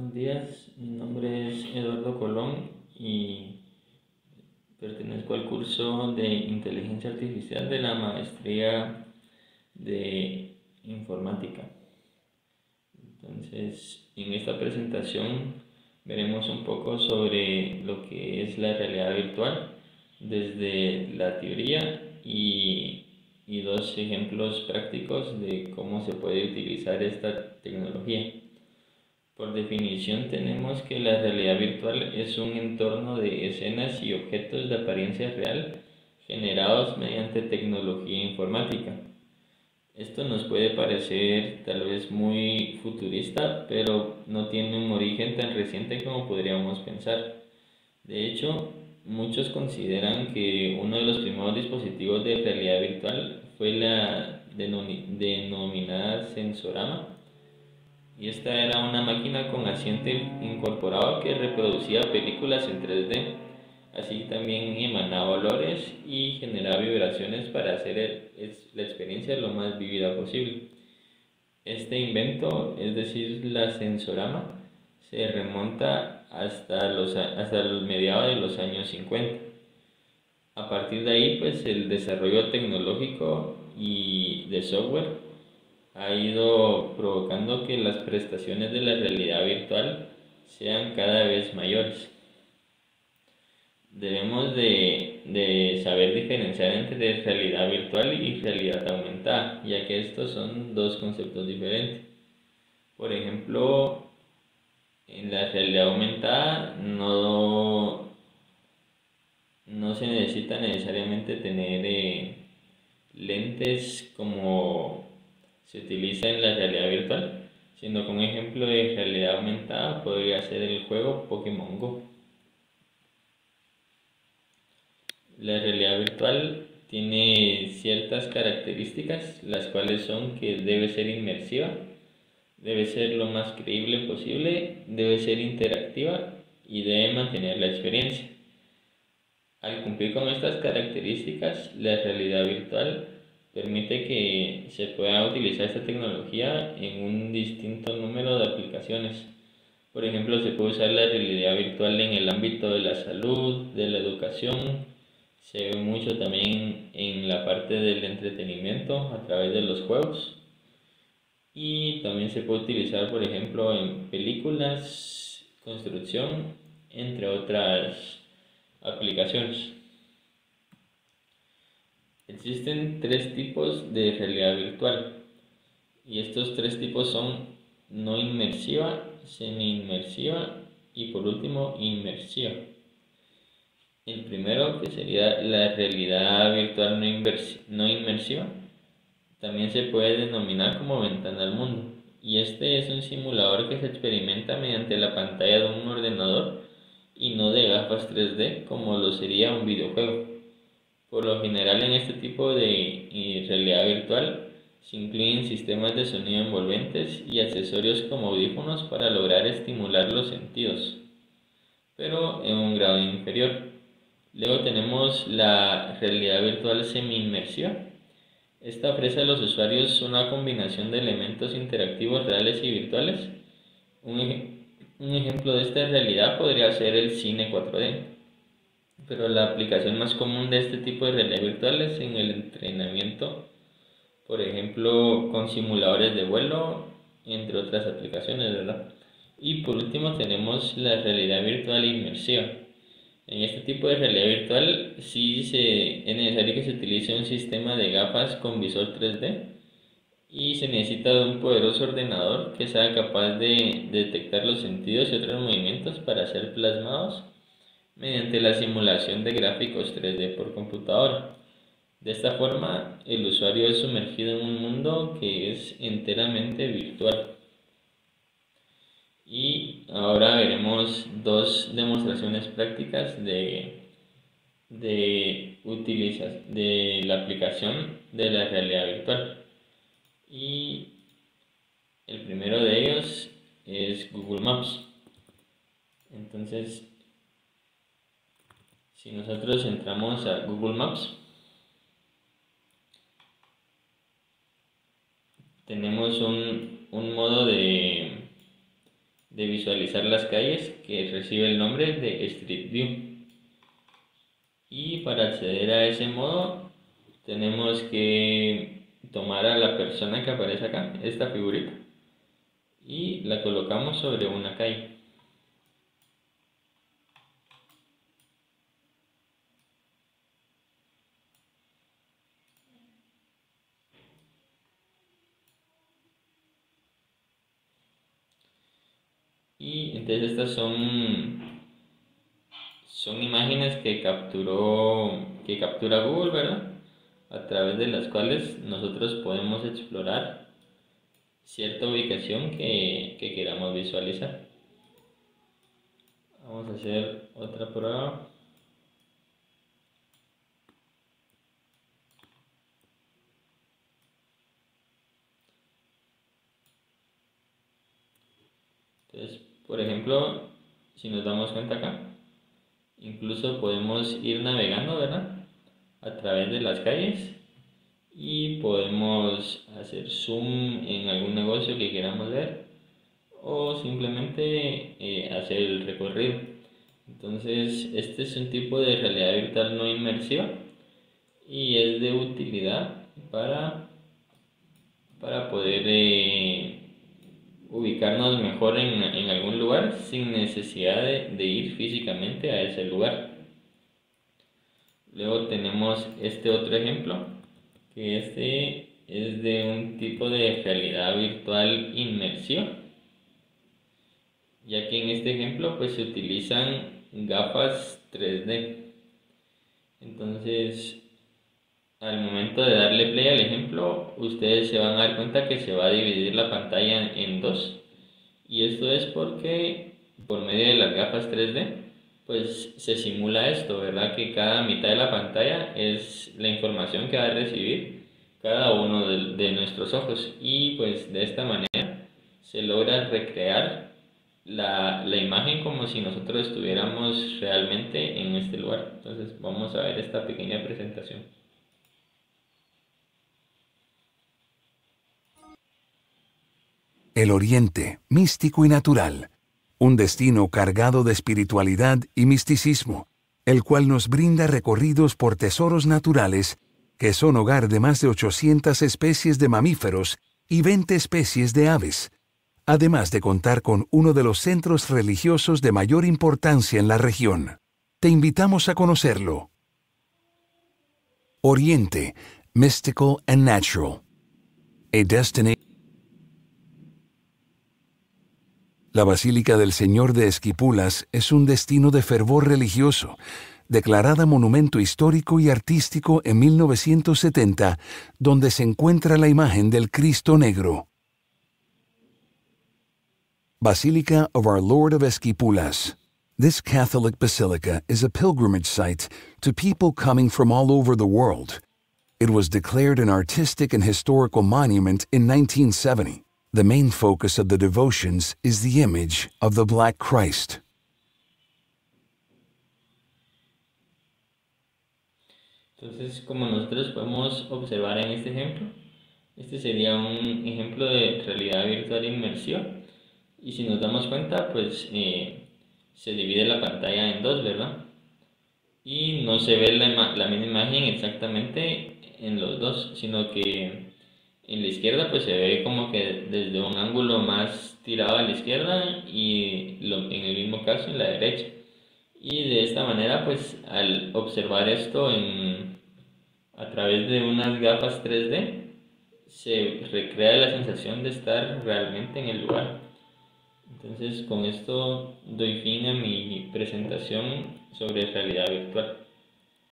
Buenos días, mi nombre es Eduardo Colón y pertenezco al curso de Inteligencia Artificial de la Maestría de Informática. Entonces, en esta presentación veremos un poco sobre lo que es la realidad virtual desde la teoría y dos ejemplos prácticos de cómo se puede utilizar esta tecnología. Por definición tenemos que la realidad virtual es un entorno de escenas y objetos de apariencia real generados mediante tecnología informática. Esto nos puede parecer tal vez muy futurista, pero no tiene un origen tan reciente como podríamos pensar. De hecho, muchos consideran que uno de los primeros dispositivos de realidad virtual fue la denominada Sensorama, y esta era una máquina con asiento incorporado que reproducía películas en 3D. Así también emanaba olores y generaba vibraciones para hacer la experiencia lo más vívida posible. Este invento, es decir, la Sensorama, se remonta hasta los mediados de los años 50. A partir de ahí, pues el desarrollo tecnológico y de software ha ido provocando que las prestaciones de la realidad virtual sean cada vez mayores. Debemos de saber diferenciar entre realidad virtual y realidad aumentada, ya que estos son dos conceptos diferentes. Por ejemplo, en la realidad aumentada no se necesita necesariamente tener lentes como se utiliza en la realidad virtual, siendo que un ejemplo de realidad aumentada podría ser el juego Pokémon Go. La realidad virtual tiene ciertas características, las cuales son que debe ser inmersiva, debe ser lo más creíble posible, debe ser interactiva y debe mantener la experiencia. Al cumplir con estas características, la realidad virtual permite que se pueda utilizar esta tecnología en un distinto número de aplicaciones. Por ejemplo, se puede usar la realidad virtual en el ámbito de la salud, de la educación, se ve mucho también en la parte del entretenimiento a través de los juegos, y también se puede utilizar, por ejemplo, en películas, construcción, entre otras aplicaciones. Existen tres tipos de realidad virtual y estos tres tipos son no inmersiva, semi-inmersiva y por último inmersiva. El primero, que sería la realidad virtual no inmersiva, también se puede denominar como ventana al mundo, y este es un simulador que se experimenta mediante la pantalla de un ordenador y no de gafas 3D como lo sería un videojuego. Por lo general, en este tipo de realidad virtual se incluyen sistemas de sonido envolventes y accesorios como audífonos para lograr estimular los sentidos, pero en un grado inferior. Luego tenemos la realidad virtual semi-inmersiva. Esta ofrece a los usuarios una combinación de elementos interactivos reales y virtuales. Un ejemplo de esta realidad podría ser el cine 4D, pero la aplicación más común de este tipo de realidad virtual es en el entrenamiento, por ejemplo, con simuladores de vuelo, entre otras aplicaciones, ¿verdad? Y por último tenemos la realidad virtual inmersiva. En este tipo de realidad virtual es necesario que se utilice un sistema de gafas con visor 3D y se necesita de un poderoso ordenador que sea capaz de detectar los sentidos y otros movimientos para ser plasmados mediante la simulación de gráficos 3D por computadora. De esta forma, el usuario es sumergido en un mundo que es enteramente virtual. Y ahora veremos dos demostraciones prácticas de la aplicación de la realidad virtual. Y el primero de ellos es Google Maps. Entonces, si nosotros entramos a Google Maps, tenemos un modo de de visualizar las calles que recibe el nombre de Street View. Y para acceder a ese modo tenemos que tomar a la persona que aparece acá, esta figurita, y la colocamos sobre una calle. Y entonces estas son imágenes que captura Google, ¿verdad? A través de las cuales nosotros podemos explorar cierta ubicación que queramos visualizar. Vamos a hacer otra prueba. Entonces, por ejemplo, si nos damos cuenta acá, incluso podemos ir navegando, ¿verdad? A través de las calles y podemos hacer zoom en algún negocio que queramos ver o simplemente hacer el recorrido. Entonces, este es un tipo de realidad virtual no inmersiva y es de utilidad para poder ubicarnos mejor en algún lugar sin necesidad de ir físicamente a ese lugar. Luego tenemos este otro ejemplo, que este es de un tipo de realidad virtual inmersiva, ya que en este ejemplo pues se utilizan gafas 3D. Entonces, al momento de darle play al ejemplo, ustedes se van a dar cuenta que se va a dividir la pantalla en dos. Y esto es porque por medio de las gafas 3D, pues se simula esto, ¿verdad? Que cada mitad de la pantalla es la información que va a recibir cada uno de nuestros ojos. Y pues de esta manera se logra recrear la imagen como si nosotros estuviéramos realmente en este lugar. Entonces vamos a ver esta pequeña presentación. El Oriente, místico y natural, un destino cargado de espiritualidad y misticismo, el cual nos brinda recorridos por tesoros naturales que son hogar de más de 800 especies de mamíferos y 20 especies de aves, además de contar con uno de los centros religiosos de mayor importancia en la región. Te invitamos a conocerlo. Oriente, Mystical and Natural. A destination. La Basílica del Señor de Esquipulas es un destino de fervor religioso, declarada Monumento Histórico y Artístico en 1970, donde se encuentra la imagen del Cristo Negro. Basilica of Our Lord of Esquipulas. This Catholic basilica is a pilgrimage site to people coming from all over the world. It was declared an artistic and historical monument in 1970. The main focus of the devotions is the image of the Black Christ. Entonces, como nosotros podemos observar en este ejemplo, este sería un ejemplo de realidad virtual inmersiva. Y si nos damos cuenta, pues se divide la pantalla en dos, ¿verdad? Y no se ve la misma imagen exactamente en los dos, sino que en la izquierda pues se ve como que desde un ángulo más tirado a la izquierda y en el mismo caso en la derecha. Y de esta manera pues al observar esto a través de unas gafas 3D se recrea la sensación de estar realmente en el lugar. Entonces con esto doy fin a mi presentación sobre realidad virtual.